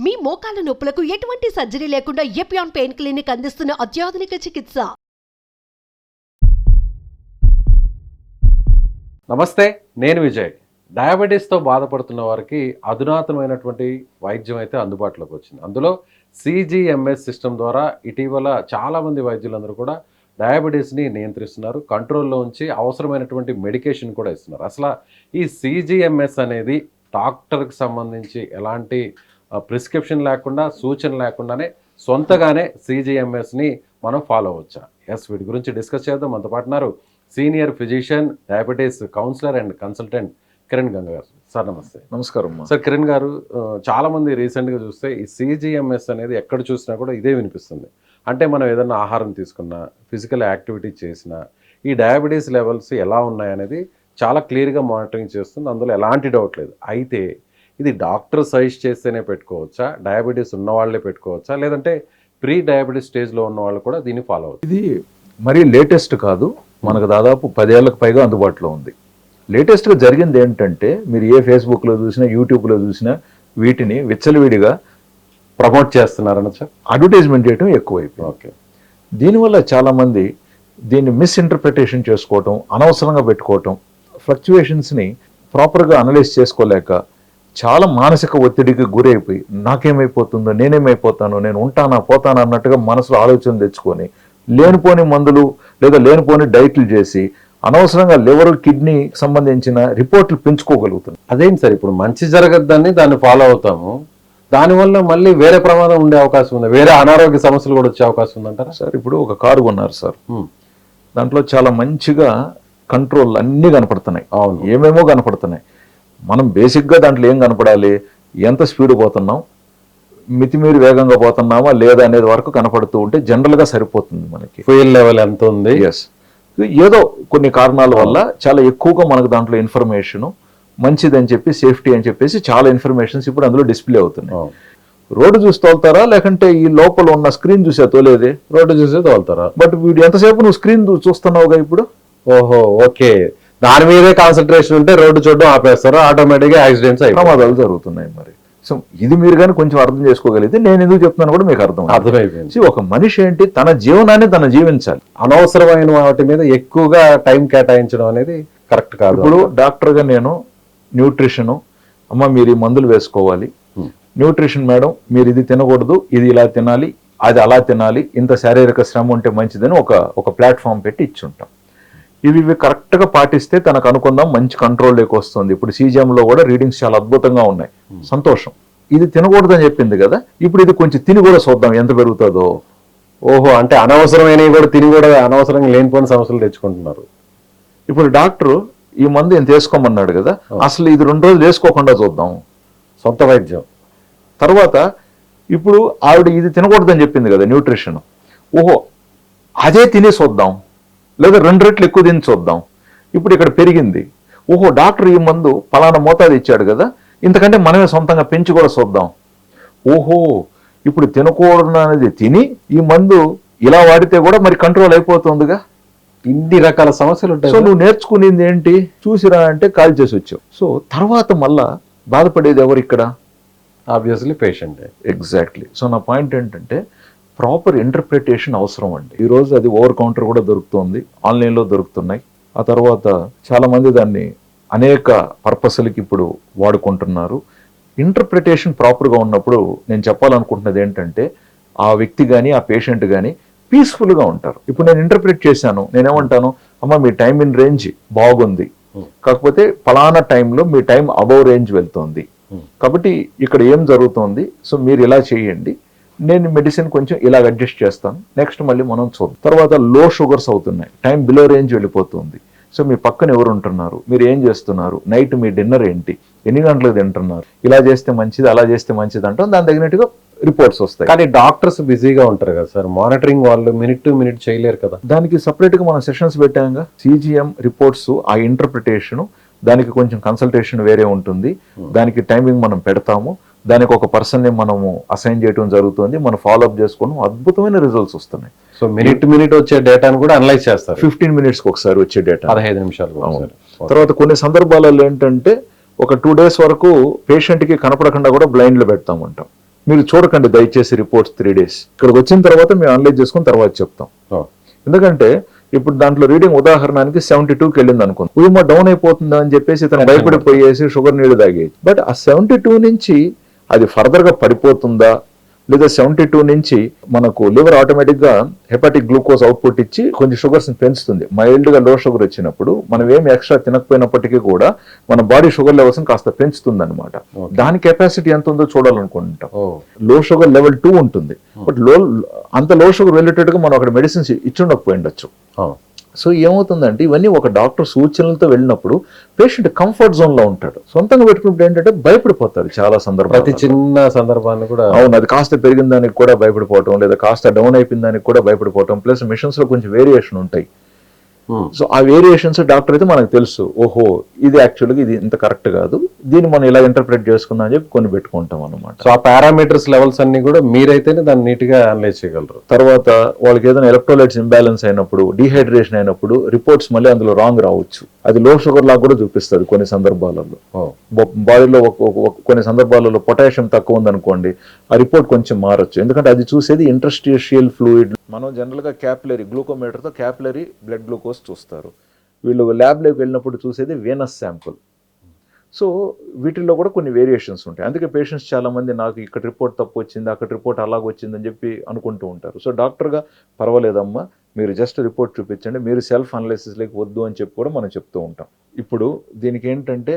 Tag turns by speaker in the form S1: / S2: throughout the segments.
S1: మీ మోకాల నొప్పులకు ఎటువంటి సర్జరీ లేకుండా ఎపియాన్ పెయిన్ క్లినిక్ అందిస్తున్న అత్యాధునిక చికిత్స.
S2: నమస్తే, నేను విజయ్. డయాబెటీస్తో బాధపడుతున్న వారికి అధునాతనమైనటువంటి వైద్యం అయితే అందుబాటులోకి వచ్చింది. అందులో CGMS సిస్టమ్ ద్వారా ఇటీవల చాలామంది వైద్యులందరూ కూడా డయాబెటీస్ని నియంత్రిస్తున్నారు, కంట్రోల్లో ఉంచి అవసరమైనటువంటి మెడికేషన్ కూడా ఇస్తున్నారు. అసలు ఈ CGMS అనేది డాక్టర్కి సంబంధించి ఎలాంటి ప్రిస్క్రిప్షన్ లేకుండా, సూచన లేకుండానే సొంతగానే CGMSని మనం ఫాలో అవ్వచ్చా? వీటి గురించి డిస్కస్ చేద్దాం. మనతో పాటున్నారు senior physician, diabetes counsellor and consultant Kiran Ganga గారు. సార్ నమస్తే.
S3: నమస్కారం
S2: సార్. కిరణ్ గారు, చాలామంది రీసెంట్గా చూస్తే ఈ CGMS అనేది ఎక్కడ చూసినా కూడా ఇదే వినిపిస్తుంది. అంటే మనం ఏదైనా ఆహారం తీసుకున్నా, ఫిజికల్ యాక్టివిటీ చేసినా ఈ డయాబెటీస్ లెవెల్స్ ఎలా ఉన్నాయనేది చాలా క్లియర్గా మానిటరింగ్ చేస్తుంది. అందులో ఎలాంటి డౌట్ లేదు. అయితే ఇది డాక్టర్ సజెస్ట్ చేస్తేనే పెట్టుకోవచ్చా, డయాబెటీస్ ఉన్న వాళ్ళే పెట్టుకోవచ్చా, లేదంటే ప్రీ డయాబెటీస్ స్టేజ్లో ఉన్న వాళ్ళు కూడా దీన్ని ఫాలో అవ్వచ్చు?
S3: ఇది మరీ లేటెస్ట్ కాదు, మనకు దాదాపు 10 ఏళ్లకు పైగా అందుబాటులో ఉంది. లేటెస్ట్గా జరిగింది ఏంటంటే, మీరు ఏ ఫేస్బుక్లో చూసినా, యూట్యూబ్లో చూసినా వీటిని విచ్చలవిడిగా
S2: ప్రమోట్ చేస్తున్నారనొచ్చా,
S3: అడ్వర్టైజ్మెంట్ చేయడం ఎక్కువైపోయింది.
S2: ఓకే.
S3: దీనివల్ల చాలామంది దీన్ని మిస్ఇంటర్ప్రిటేషన్ చేసుకోవటం, అనవసరంగా పెట్టుకోవటం, ఫ్లక్చువేషన్స్ని ప్రాపర్గా అనలైజ్ చేసుకోలేక చాలా మానసిక ఒత్తిడికి గురైపోయి నాకేమైపోతుందో, నేనేమైపోతాను, నేను ఉంటానా పోతానా అన్నట్టుగా మనసులో ఆలోచన తెచ్చుకొని లేనిపోని మందులు లేదా లేనిపోని డైట్లు చేసి అనవసరంగా లివర్, కిడ్నీ సంబంధించిన రిపోర్ట్లు పెంచుకోగలుగుతుంది.
S2: అదేం సార్, ఇప్పుడు మంచి జరగద్దని దాన్ని ఫాలో అవుతాము, దానివల్ల మళ్ళీ వేరే ప్రమాదం ఉండే అవకాశం ఉంది, వేరే అనారోగ్య సమస్యలు కూడా వచ్చే అవకాశం ఉందంటారా?
S3: సార్, ఇప్పుడు ఒక కారు కొన్నారు సార్, దాంట్లో చాలా మంచిగా కంట్రోల్ అన్నీ కనపడుతున్నాయి.
S2: అవును,
S3: ఏమేమో కనపడుతున్నాయి. మనం బేసిక్గా దాంట్లో ఏం కనపడాలి, ఎంత స్పీడ్ పోతున్నాం, మితిమీరి వేగంగా పోతున్నామా లేదా అనేది వరకు కనపడుతూ ఉంటే జనరల్గా సరిపోతుంది మనకి.
S2: ఫ్యూయల్ లెవెల్ ఎంత ఉంది,
S3: ఎస్. ఏదో కొన్ని కారణాల వల్ల చాలా ఎక్కువగా మనకు దాంట్లో ఇన్ఫర్మేషన్ మంచిదని చెప్పి, సేఫ్టీ అని చెప్పేసి చాలా ఇన్ఫర్మేషన్స్ ఇప్పుడు అందులో డిస్ప్లే అవుతున్నాయి. రోడ్డు చూసి తోలుతారా, లేకంటే ఈ లోపల ఉన్న స్క్రీన్ చూసే తోలేదే?
S2: రోడ్డు చూసే తోలుతారా.
S3: బట్ వీడు ఎంతసేపు నువ్వు స్క్రీన్ చూస్తున్నావుగా ఇప్పుడు.
S2: ఓహో, ఓకే. దాని మీదే కాన్సన్ట్రేషన్ ఉంటే రోడ్డు చూడడం ఆపేస్తారు, ఆటోమేటిక్గా యాక్సిడెంట్స్
S3: ప్రమాదాలు జరుగుతున్నాయి. మరి సో ఇది మీరు కానీ కొంచెం అర్థం చేసుకోగలిగితే నేను ఎందుకు చెప్తున్నాను కూడా మీకు
S2: అర్థమైపోయింది.
S3: ఒక మనిషి ఏంటి, తన జీవనాన్ని తన జీవించాలి.
S2: అనవసరమైన వాటి మీద ఎక్కువగా టైం కేటాయించడం అనేది కరెక్ట్ కాదు.
S3: ఇప్పుడు డాక్టర్గా నేను న్యూట్రిషను, అమ్మ మీరు ఈ మందులు వేసుకోవాలి, న్యూట్రిషన్ మేడం మీరు ఇది తినకూడదు, ఇది ఇలా తినాలి, అది అలా తినాలి, ఇంత శారీరక శ్రమ ఉంటే మంచిదని ఒక ప్లాట్ఫామ్ పెట్టి ఇచ్చుంటాం. ఇవి కరెక్ట్గా పాటిస్తే తనకు అనుకుందాం మంచి కంట్రోల్లోకి వస్తుంది. ఇప్పుడు CGMలో కూడా రీడింగ్స్ చాలా అద్భుతంగా ఉన్నాయి, సంతోషం. ఇది తినకూడదని చెప్పింది కదా, ఇప్పుడు ఇది కొంచెం తిని కూడా చూద్దాం ఎంత పెరుగుతుందో.
S2: ఓహో, అంటే అనవసరమైనవి కూడా తిని కూడా అనవసరంగా లేనిపోయిన సమస్యలు తెచ్చుకుంటున్నారు.
S3: ఇప్పుడు డాక్టర్ ఈ మందు ఎంత వేసుకోమన్నాడు కదా, అసలు ఇది 2 రోజులు వేసుకోకుండా చూద్దాం,
S2: సొంత వైద్యం.
S3: తర్వాత ఇప్పుడు ఆవిడ ఇది తినకూడదని చెప్పింది కదా న్యూట్రిషన్, ఓహో అదే తిని చూద్దాం, లేదా 2 రెట్లు ఎక్కువ తిని చూద్దాం. ఇప్పుడు ఇక్కడ పెరిగింది, ఓహో డాక్టర్ ఈ మందు పలానా మోతాదు ఇచ్చాడు కదా, ఇంతకంటే మనమే సొంతంగా పెంచి కూడా చూద్దాం. ఓహో ఇప్పుడు తినకూడదు అనేది తిని ఈ మందు ఇలా వాడితే కూడా మరి కంట్రోల్ అయిపోతుందిగా.
S2: ఇన్ని రకాల సమస్యలు ఉంటాయి.
S3: సో నువ్వు నేర్చుకునేది ఏంటి, చూసిరా అంటే కాల్ చేసి వచ్చావు. సో తర్వాత మళ్ళా బాధపడేది ఎవరు ఇక్కడ?
S2: Obviously patient.
S3: ఎగ్జాక్ట్లీ. సో నా పాయింట్ ఏంటంటే ప్రాపర్ ఇంటర్ప్రిటేషన్ అవసరం అండి. ఈరోజు అది ఓవర్ కౌంటర్ కూడా దొరుకుతుంది, ఆన్లైన్లో దొరుకుతున్నాయి. ఆ తర్వాత చాలామంది దాన్ని అనేక పర్పస్లకి ఇప్పుడు వాడుకుంటున్నారు. ఇంటర్ప్రిటేషన్ ప్రాపర్గా ఉన్నప్పుడు నేను చెప్పాలనుకుంటున్నది ఏంటంటే, ఆ వ్యక్తి కానీ ఆ పేషెంట్ కానీ పీస్ఫుల్గా ఉంటారు. ఇప్పుడు నేను ఇంటర్ప్రిట్ చేశాను, నేనేమంటాను, అమ్మ మీ టైం ఇన్ రేంజ్ బాగుంది, కాకపోతే ఫలానా టైంలో మీ టైం అబౌవ్ రేంజ్ వెళ్తుంది, కాబట్టి ఇక్కడ ఏం జరుగుతుంది, సో మీరు ఇలా చేయండి, నేను మెడిసిన్ కొంచెం ఇలా అడ్జస్ట్ చేస్తాను, నెక్స్ట్ మళ్ళీ మనం చూద్దాం. తర్వాత లో షుగర్స్ అవుతున్నాయి, టైం బిలో రేంజ్ వెళ్ళిపోతుంది. సో మీ పక్కన ఎవరు ఉంటున్నారు, మీరు ఏం చేస్తున్నారు, నైట్ మీ డిన్నర్ ఏంటి, ఎన్ని గంటలకు తింటున్నారు, ఇలా చేస్తే మంచిది, అలా చేస్తే మంచిది అంటాం, దాని తగినట్టుగా రిపోర్ట్స్ వస్తాయి.
S2: కానీ డాక్టర్స్ బిజీగా ఉంటారు కదా సార్, మానిటరింగ్ వాళ్ళు మినిట్ టు మినిట్ చేయలేరు కదా.
S3: దానికి సపరేట్గా మనం సెషన్స్ పెట్టాంగా. CGM రిపోర్ట్స్, ఆ ఇంటర్ప్రిటేషను, దానికి కొంచెం కన్సల్టేషన్ వేరే ఉంటుంది, దానికి టైమింగ్ మనం పెడతాము, దానికి ఒక పర్సన్ని మనము అసైన్ చేయడం జరుగుతుంది, మనం ఫాలోఅప్ చేసుకోవడం, అద్భుతమైన రిజల్ట్స్ వస్తున్నాయి.
S2: సో మినిట్ మినిట్ వచ్చే డేటాను కూడా అనలైజ్ చేస్తారు.
S3: 15 minutesకి ఒకసారి వచ్చే డేటా,
S2: 15 నిమిషాలు.
S3: తర్వాత కొన్ని సందర్భాలలో ఏంటంటే ఒక 2 days వరకు పేషెంట్కి కనపడకుండా కూడా బ్లైండ్లో పెడతామంటాం. మీరు చూడకండి దయచేసి రిపోర్ట్స్ 3 days. ఇక్కడికి వచ్చిన తర్వాత మేము అనలైజ్ చేసుకుని తర్వాత చెప్తాం. ఎందుకంటే ఇప్పుడు దాంట్లో రీడింగ్ ఉదాహరణకి 72కి వెళ్ళింది అనుకుంది, ఉమా డౌన్ అయిపోతుందా అని చెప్పేసి ఇతను భయపడిపోయేసి షుగర్ నీళ్లు తాగేది. బట్ ఆ 72 నుంచి అది ఫర్దర్ గా పడిపోతుందా, లేదా 72 నుంచి మనకు లివర్ ఆటోమేటిక్ గా హెపాటిక్ గ్లూకోజ్ అవుట్పుట్ ఇచ్చి కొంచెం షుగర్స్ పెంచుతుంది. మైల్డ్ గా లో షుగర్ వచ్చినప్పుడు మనం ఏం ఎక్స్ట్రా తినకపోయినప్పటికీ కూడా మన బాడీ షుగర్ లెవెల్స్ కాస్త పెంచుతుంది అనమాట. దాని కెపాసిటీ ఎంత ఉందో చూడాలనుకుంటాం. లో షుగర్ లెవెల్ 2 ఉంటుంది, బట్ అంత లో షుగర్ రిలేటెడ్ గా మనం అక్కడ మెడిసిన్స్ ఇచ్చుండకపోయి ఉండొచ్చు. సో ఏమవుతుందంటే ఇవన్నీ ఒక డాక్టర్ సూచనలతో వెళ్ళినప్పుడు పేషెంట్ కంఫర్ట్ జోన్ లో ఉంటాడు. సొంతంగా పెట్టుకున్నప్పుడు ఏంటంటే భయపడిపోతారు చాలా సందర్భాలు.
S2: ప్రతి చిన్న సందర్భాన్ని కూడా
S3: అవును, అది కాస్త పెరిగిన దానికి కూడా భయపడిపోవటం, లేదా కాస్త డౌన్ అయిపోయిన దానికి కూడా భయపడిపోవటం. ప్లస్ మిషన్స్ లో కొంచెం వేరియేషన్ ఉంటాయి. సో ఆ వేరియేషన్స్ డాక్టర్ అయితే మనకు తెలుసు, ఓహో ఇది యాక్చువల్గా ఇది ఇంత కరెక్ట్ కాదు, దీన్ని మనం ఇలా ఇంటర్ప్రిట్ చేసుకుందాం అని చెప్పి కొన్ని పెట్టుకుంటాం అనమాట.
S2: సో ఆ పారామీటర్స్ లెవెల్స్ అన్ని కూడా మీరైతేనే దాన్ని నీట్ గా అనలైజ్ చేయగలరు.
S3: తర్వాత వాళ్ళకి ఏదైనా ఎలక్ట్రోలైట్స్ ఇంబ్యాలెన్స్ అయినప్పుడు, డిహైడ్రేషన్ అయినప్పుడు రిపోర్ట్స్ మళ్ళీ అందులో రాంగ్ రావచ్చు. అది లో షుగర్ లాగా కూడా చూపిస్తుంది కొన్ని సందర్భాలలో. బాడీలో కొన్ని సందర్భాలలో పొటాషియం తక్కువ ఉందనుకోండి, ఆ రిపోర్ట్ కొంచెం మారచ్చు. ఎందుకంటే అది చూసేది ఇంటర్స్టిషియల్ ఫ్లూయిడ్. మనం జనరల్గా క్యాపిలరీ గ్లూకోమీటర్తో క్యాపిలరీ బ్లడ్ గ్లూకోజ్ చూస్తారు. వీళ్ళు ల్యాబ్లోకి వెళ్ళినప్పుడు చూసేది వేనస్ శాంపుల్. సో వీటిల్లో కూడా కొన్ని వేరియేషన్స్ ఉంటాయి. అందుకే పేషెంట్స్ చాలా మంది నాకు ఇక్కడ రిపోర్ట్ తప్పు వచ్చింది, అక్కడ రిపోర్ట్ అలాగ వచ్చిందని చెప్పి అనుకుంటూ ఉంటారు. సో డాక్టర్గా పర్వాలేదమ్మా, మీరు జస్ట్ రిపోర్ట్ చూపించండి, మీరు సెల్ఫ్ అనాలిసిస్లోకి వద్దు అని చెప్పి కూడా మనం చెప్తూ ఉంటాం. ఇప్పుడు దీనికి ఏంటంటే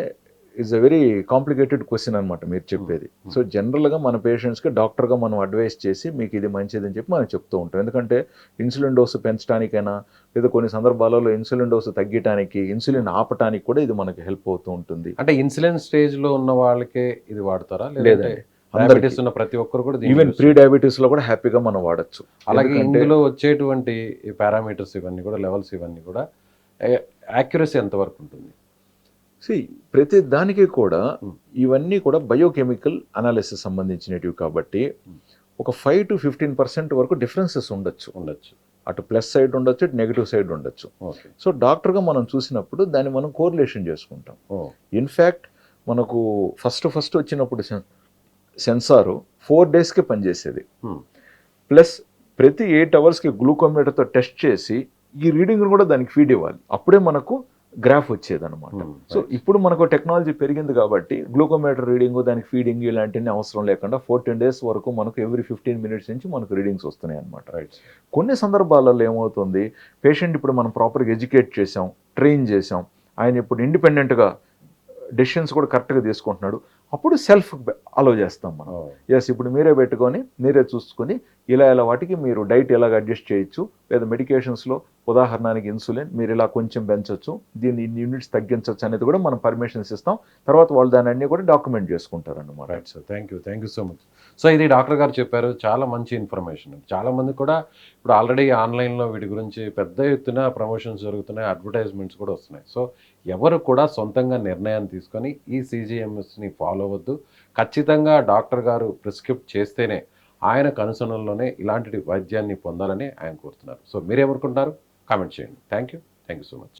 S3: it's a very complicated question అనమాట మీరు చెప్పేది. సో జనరల్గా మన పేషెంట్స్కి డాక్టర్గా మనం అడ్వైస్ చేసి మీకు ఇది మంచిదని చెప్పి మనం చెప్తూ ఉంటాం. ఎందుకంటే ఇన్సులిన్ డోసు పెంచడానికైనా, లేదా కొన్ని సందర్భాలలో ఇన్సులిన్ డోసు తగ్గటానికి, ఇన్సులిన్ ఆపటానికి కూడా ఇది మనకి హెల్ప్ అవుతూ ఉంటుంది.
S2: అంటే ఇన్సులిన్ స్టేజ్ లో ఉన్న వాళ్ళకే ఇది వాడతారా, లేదంటే డయాబెటీస్ ఉన్న ప్రతి ఒక్కరు కూడా
S3: ఈవెన్ ప్రీ డయాబెటీస్ లో కూడా హ్యాపీగా మనం వాడచ్చు.
S2: అలాగే ఇందులో వచ్చేటువంటి పారామీటర్స్ ఇవన్నీ కూడా, లెవెల్స్ ఇవన్నీ కూడా యాక్యురసీ ఎంత వరకు ఉంటుంది?
S3: ప్రతి దానికి కూడా ఇవన్నీ కూడా బయోకెమికల్ అనాలిసిస్ సంబంధించినవి కాబట్టి ఒక 5 to 15% వరకు డిఫరెన్సెస్ ఉండొచ్చు. అటు ప్లస్ సైడ్ ఉండొచ్చు, ఇటు నెగిటివ్ సైడ్ ఉండొచ్చు. సో డాక్టర్గా మనం చూసినప్పుడు దాన్ని మనం కోరిలేషన్ చేసుకుంటాం. ఇన్ఫ్యాక్ట్ మనకు ఫస్ట్ వచ్చినప్పుడు సెన్సారు 4 daysకే పనిచేసేది. ప్లస్ ప్రతి 8 hours గ్లూకోమీటర్తో టెస్ట్ చేసి ఈ రీడింగ్ కూడా దానికి ఫీడ్ ఇవ్వాలి, అప్పుడే మనకు గ్రాఫ్ వచ్చేది అనమాట. సో ఇప్పుడు మనకు టెక్నాలజీ పెరిగింది కాబట్టి గ్లూకోమీటర్ రీడింగ్, దానికి ఫీడింగ్ ఇలాంటివన్నీ అవసరం లేకుండా 14 days వరకు మనకు ఎవ్రీ 15 minutes నుంచి మనకు రీడింగ్స్ వస్తున్నాయి అనమాట. కొన్ని సందర్భాలలో ఏమవుతుంది, పేషెంట్ ఇప్పుడు మనం ప్రాపర్గా ఎడ్యుకేట్ చేసాం, ట్రైన్ చేసాం, ఆయన ఇప్పుడు ఇండిపెండెంట్గా డెసిషన్స్ కూడా కరెక్ట్గా తీసుకుంటున్నాడు, అప్పుడు సెల్ఫ్ అలో చేస్తాం మనం. ఎస్, ఇప్పుడు మీరే పెట్టుకొని మీరే చూసుకొని ఇలా వాటికి మీరు డైట్ ఎలాగ అడ్జస్ట్ చేయొచ్చు, లేదా మెడికేషన్స్లో ఉదాహరణకి ఇన్సులిన్ మీరు ఇలా కొంచెం పెంచవచ్చు, దీన్ని ఇన్ని యూనిట్స్ తగ్గించవచ్చు అనేది కూడా మనం పర్మిషన్స్ ఇస్తాం. తర్వాత వాళ్ళు దాన్ని అన్నీ కూడా డాక్యుమెంట్ చేసుకుంటారు అన్నమాట.
S2: Right sir, thank you so much. So ఇది డాక్టర్ గారు చెప్పారు, చాలా మంచి ఇన్ఫర్మేషన్. చాలామంది కూడా ఇప్పుడు ఆల్రెడీ ఆన్లైన్లో వీటి గురించి పెద్ద ఎత్తున ప్రమోషన్స్ జరుగుతున్నాయి, అడ్వర్టైజ్మెంట్స్ కూడా వస్తున్నాయి. సో ఎవరు కూడా సొంతంగా నిర్ణయాన్ని తీసుకొని ఈ CGMSని ఫాలో అవ్వద్దు. ఖచ్చితంగా డాక్టర్ గారు ప్రిస్క్రిప్ట్ చేస్తేనే, ఆయన కనుసనల్లోనే ఇలాంటి వైద్యాన్ని పొందాలని ఆయన కోరుతున్నారు. సో మీరేమనుకుంటున్నారు? కామెంట్ చేయండి. Thank you so much.